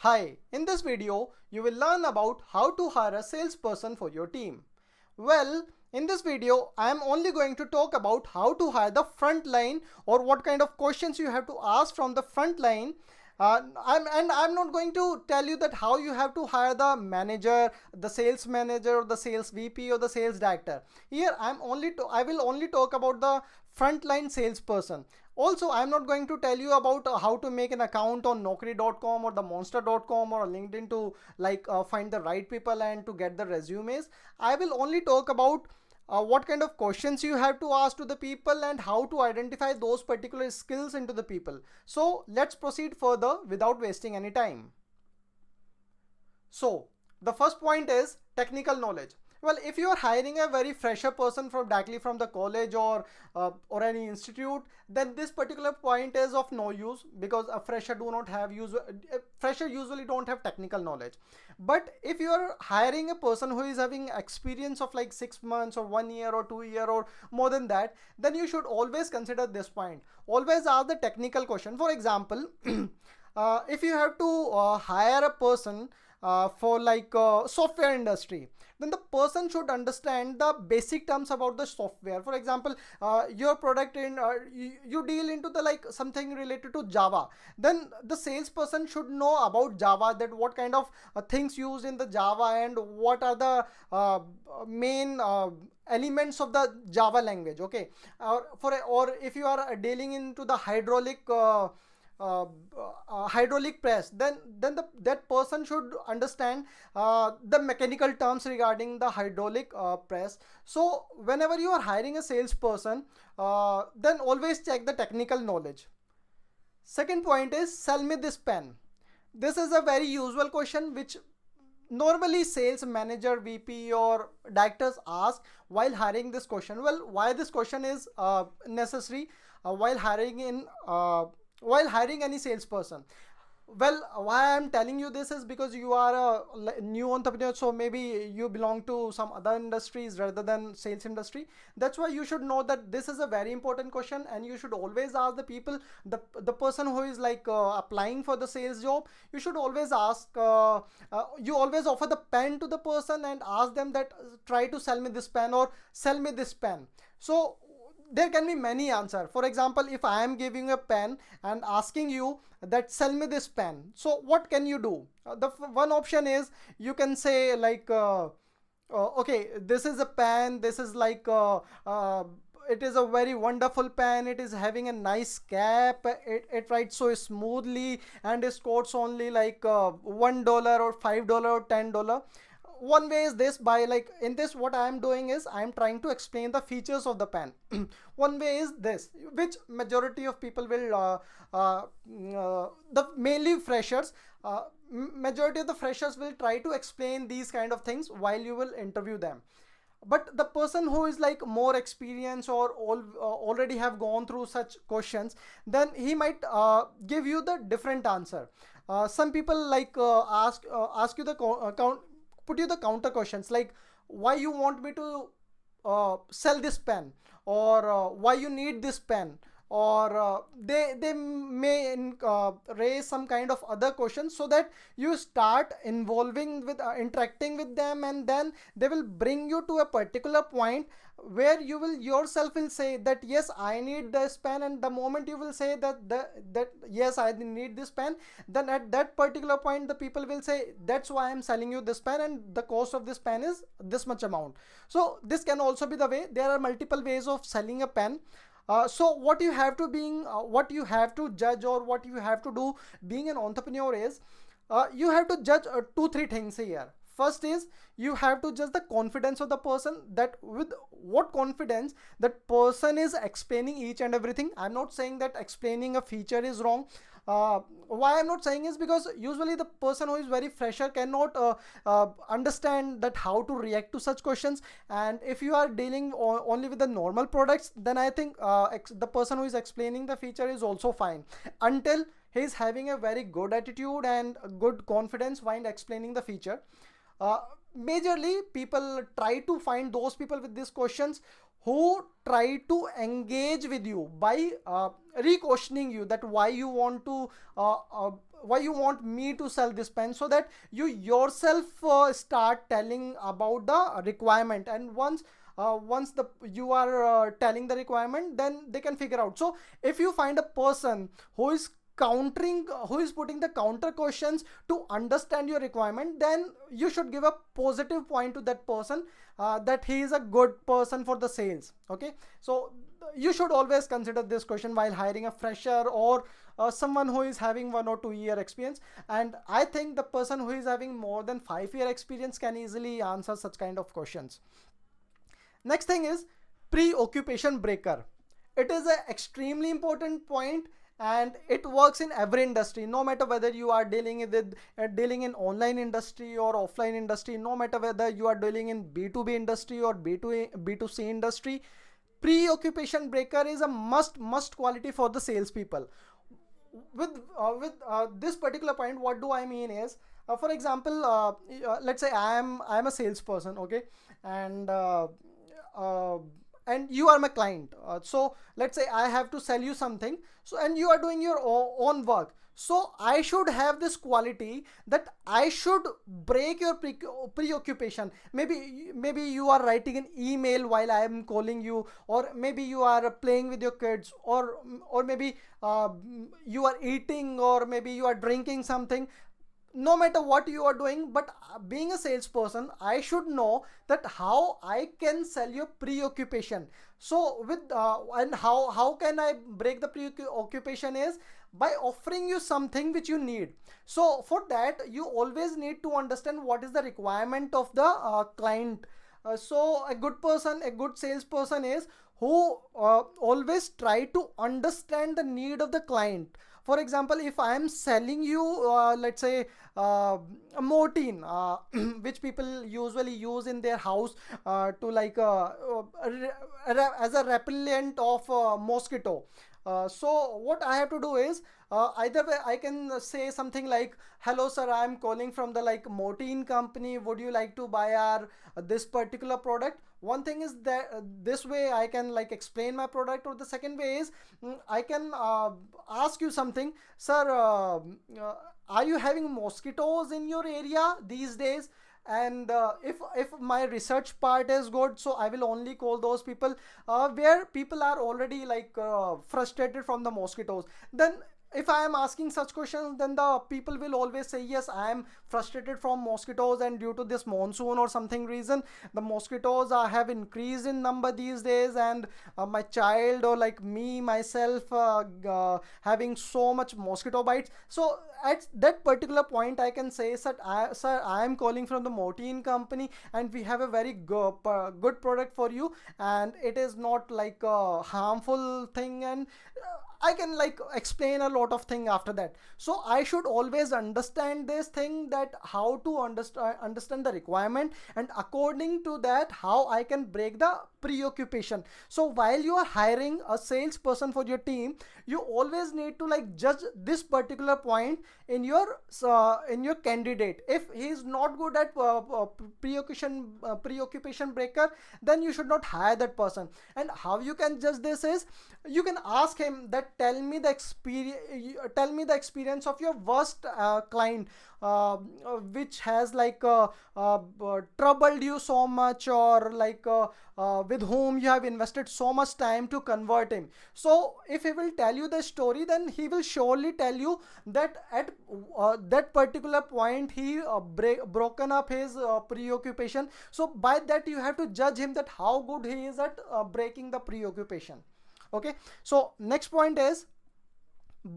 Hi, in this video, you will learn about how to hire a salesperson for your team. Well, in this video, I am only going to talk about how to hire the front line or what kind of questions you have to ask from the front line. I'm not going to tell you that how you have to hire the manager, the sales manager, or the sales VP or the sales director. Here, I will only talk about the frontline salesperson. Also, I'm not going to tell you about how to make an account on Naukri.com or the Monster.com or LinkedIn to find the right people and to get the resumes. I will only talk about what kind of questions you have to ask to the people and how to identify those particular skills into the people. So let's proceed further without wasting any time. So the first point is technical knowledge. Well, if you are hiring a very fresher person from directly from the college or any institute, then this particular point is of no use because a fresher do not have fresher usually don't have technical knowledge. But if you are hiring a person who is having experience of like 6 months or 1 year or 2 year or more than that, then you should always consider this point. Always ask the technical question. For example, if you have to hire a person for software industry, then the person should understand the basic terms about the software. For example, your product you deal into the like something related to Java, then the salesperson should know about Java, that what kind of things used in the Java and what are the main elements of the Java language. Okay, or if you are dealing into the hydraulic press, then that person should understand the mechanical terms regarding the hydraulic press. So whenever you are hiring a salesperson, then always check the technical knowledge. Second point is, sell me this pen. This is a very usual question which normally sales manager, VP or directors ask while hiring this question. Well, why this question is necessary while hiring any salesperson? Well, why I'm telling you this is because you are a new entrepreneur, so maybe you belong to some other industries rather than sales industry. That's why you should know that this is a very important question, and you should always ask the people, the person who is applying for the sales job. You should always ask, you always offer the pen to the person and ask them that try to sell me this pen or sell me this pen. So there can be many answers. For example, if I am giving a pen and asking you that sell me this pen, so what can you do? The one option is you can say okay, this is a pen, this is it is a very wonderful pen, it is having a nice cap, it writes so smoothly and it costs only $1 or $5 or $10. One way is this, by in this what I am doing is I am trying to explain the features of the pen. One way is this, which majority of people will the mainly freshers, majority of the freshers will try to explain these kind of things while you will interview them. But the person who is like more experienced or already have gone through such questions, then he might give you the different answer. Some people ask you the put you the counter questions like, why you want me to sell this pen, or why you need this pen, or they may raise some kind of other questions, so that you start involving with interacting with them, and then they will bring you to a particular point where you will yourself will say that yes, I need this pen. And the moment you will say that yes, I need this pen, then at that particular point the people will say, that's why I'm selling you this pen, and the cost of this pen is this much amount. So this can also be the way. There are multiple ways of selling a pen. So what you have to judge, or what you have to do being an entrepreneur is, you have to judge 2-3 things here. First is, you have to judge the confidence of the person, that with what confidence that person is explaining each and everything. I'm not saying that explaining a feature is wrong. Why I'm not saying is because usually the person who is very fresher cannot understand that how to react to such questions. And if you are dealing only with the normal products, then I think the person who is explaining the feature is also fine, until he is having a very good attitude and good confidence while explaining the feature. Majorly people try to find those people with these questions who try to engage with you by re-questioning you that why you want to why you want me to sell this pen, so that you yourself start telling about the requirement. And once the you are telling the requirement, then they can figure out. So if you find a person who is countering, who is putting the counter questions to understand your requirement, then you should give a positive point to that person, that he is a good person for the sales. Okay, so you should always consider this question while hiring a fresher or someone who is having 1 or 2 year experience. And I think the person who is having more than 5 year experience can easily answer such kind of questions. Next thing is preoccupation breaker. It is an extremely important point, and it works in every industry, no matter whether you are dealing with dealing in online industry or offline industry, no matter whether you are dealing in B2B industry or B2C industry. Preoccupation breaker is a must quality for the salespeople. With this particular point, what do I mean is, for example, let's say I am a salesperson, okay, and uh, and you are my client. So let's say I have to sell you something, so and you are doing your own work. So I should have this quality that I should break your preoccupation. Maybe you are writing an email while I am calling you, or maybe you are playing with your kids, or maybe you are eating, or maybe you are drinking something. No matter what you are doing, but being a salesperson, I should know that how I can sell your preoccupation. So with and how can I break the preoccupation is by offering you something which you need. So for that, you always need to understand what is the requirement of the client. So a good person, a good salesperson is who always try to understand the need of the client. For example, if I am selling you, let's say, a Mortein, which people usually use in their house to like as a repellent of mosquito. So what I have to do is, either way I can say something like, hello sir, I am calling from the like Mortein company, would you like to buy our this particular product. One thing is that this way I can like explain my product, or the second way is, I can ask you something, sir, are you having mosquitoes in your area these days. And if my research part is good, so I will only call those people where people are already like frustrated from the mosquitoes. Then if I am asking such questions, then the people will always say, yes, I am frustrated from mosquitoes, and due to this monsoon or something reason, the mosquitoes have increased in number these days, and my child or like me myself having so much mosquito bites. So at that particular point I can say, sir, I am calling from the Mortein company, and we have a very good product for you, and it is not like a harmful thing. And I can like explain a lot of thing after that. So I should always understand this thing, that how to understand the requirement, and according to that how I can break the preoccupation. So while you are hiring a salesperson for your team, you always need to like judge this particular point in your candidate. If he is not good at preoccupation breaker, then you should not hire that person. And how you can judge this is, you can ask him that, tell me the experience of your worst client, which has like troubled you so much, or like with whom you have invested so much time to convert him. So if he will tell you the story, then he will surely tell you that at that particular point he broken up his preoccupation. So by that you have to judge him that how good he is at breaking the preoccupation. Okay, so next point is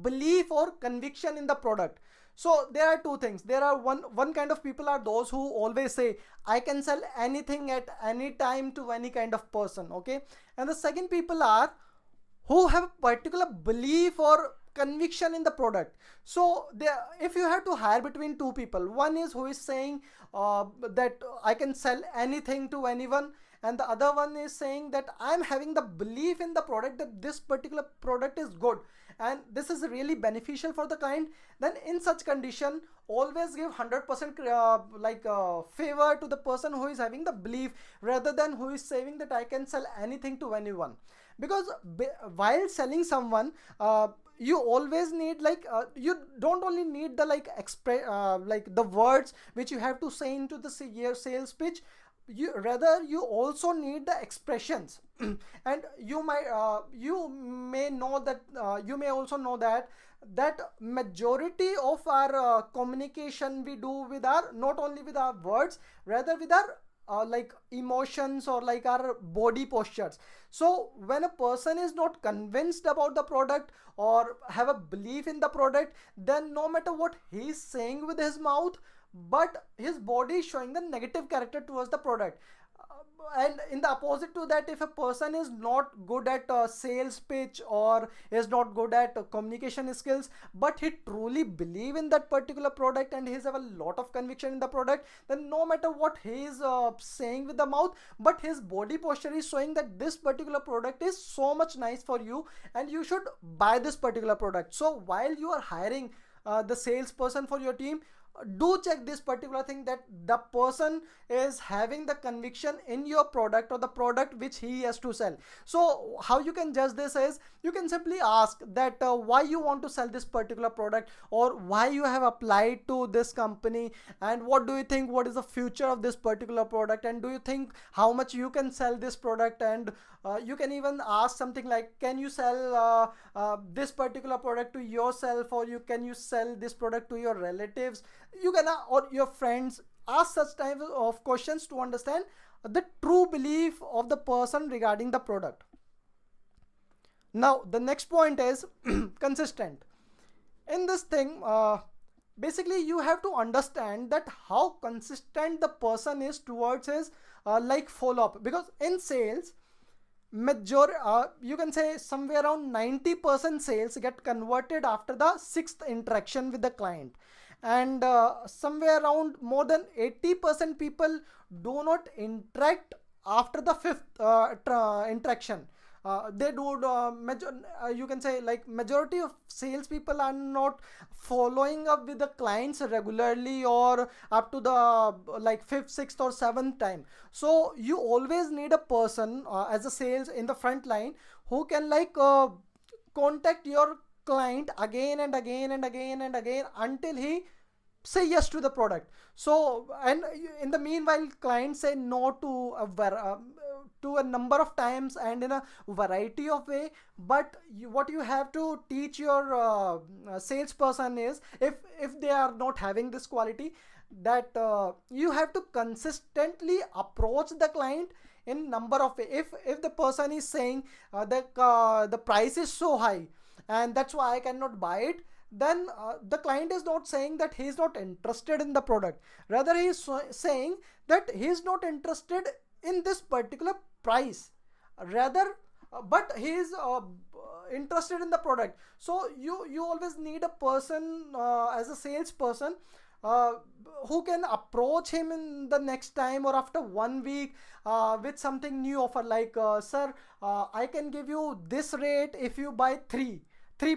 belief or conviction in the product. So there are two things. There are one kind of people are those who always say, I can sell anything at any time to any kind of person. Okay, and the second people are who have a particular belief or conviction in the product. So there, if you have to hire between two people, one is who is saying that I can sell anything to anyone, and the other one is saying that I'm having the belief in the product, that this particular product is good and this is really beneficial for the client. Then in such condition, always give 100% favor to the person who is having the belief, rather than who is saying that I can sell anything to anyone. Because while selling someone, you always need like you don't only need the like like the words which you have to say into the your sales pitch. You rather you also need the expressions. And you may know that you may also know that majority of our communication we do with our, not only with our words, rather with our like emotions or like our body postures. So when a person is not convinced about the product or have a belief in the product, then no matter what he's saying with his mouth, but his body is showing the negative character towards the product. And in the opposite to that, if a person is not good at sales pitch or is not good at communication skills, but he truly believe in that particular product and he's have a lot of conviction in the product, then no matter what he is saying with the mouth, but his body posture is showing that this particular product is so much nice for you and you should buy this particular product. So while you are hiring the salesperson for your team, do check this particular thing, that the person is having the conviction in your product or the product which he has to sell. So how you can judge this is, you can simply ask that why you want to sell this particular product, or why you have applied to this company, and what do you think, what is the future of this particular product, and do you think how much you can sell this product. And you can even ask something like, can you sell this particular product to yourself, or you can you sell this product to your relatives. You can or your friends. Ask such types of questions to understand the true belief of the person regarding the product. Now the next point is consistent. In this thing, basically you have to understand that how consistent the person is towards his like follow up, because in sales you can say somewhere around 90% sales get converted after the sixth interaction with the client, and somewhere around more than 80% people do not interact after the fifth interaction. They do you can say like majority of salespeople are not following up with the clients regularly or up to the like fifth, sixth or seventh time. So you always need a person as a sales in the front line who can like contact your client again and again and again and again until he say yes to the product. So and in the meanwhile clients say no to a number of times and in a variety of way. But what you have to teach your salesperson is, if they are not having this quality, that you have to consistently approach the client in number of way. If the person is saying that the price is so high and that's why I cannot buy it, then the client is not saying that he is not interested in the product. Rather he is saying that he is not interested in this particular price, rather but he is interested in the product. So you always need a person as a salesperson uh, who can approach him in the next time or after 1 week with something new offer, like sir, I can give you this rate if you buy three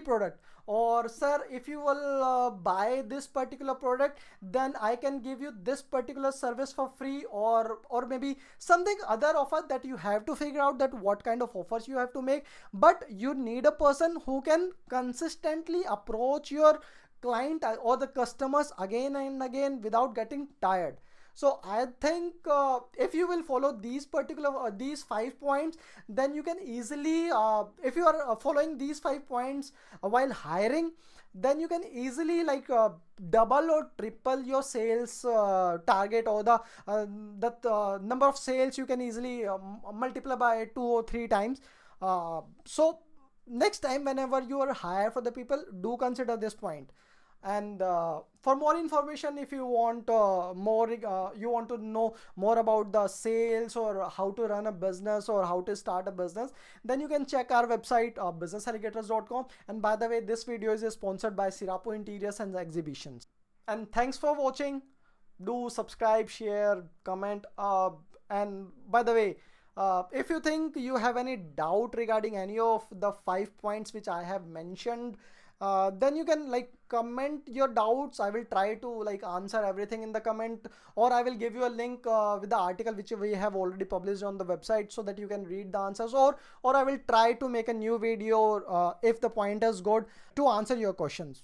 product, or sir, if you will buy this particular product, then I can give you this particular service for free, or maybe something other offer that you have to figure out that what kind of offers you have to make. But you need a person who can consistently approach your client or the customers again and again without getting tired. So I think if you will follow these particular these 5 points, then you can easily if you are following these 5 points while hiring, then you can easily like double or triple your sales target, or the number of sales you can easily multiply by 2 or 3 times. So next time whenever you are hire for the people, do consider this point. And for more information, if you want you want to know more about the sales or how to run a business or how to start a business, then you can check our website businessalligators.com. And by the way, this video is sponsored by Sirapo Interiors and Exhibitions. And thanks for watching. Do subscribe, share, comment, and by the way, if you think you have any doubt regarding any of the 5 points which I have mentioned, then you can like comment your doubts. I will try to like answer everything in the comment, or I will give you a link with the article which we have already published on the website, so that you can read the answers, or I will try to make a new video if the point is good to answer your questions.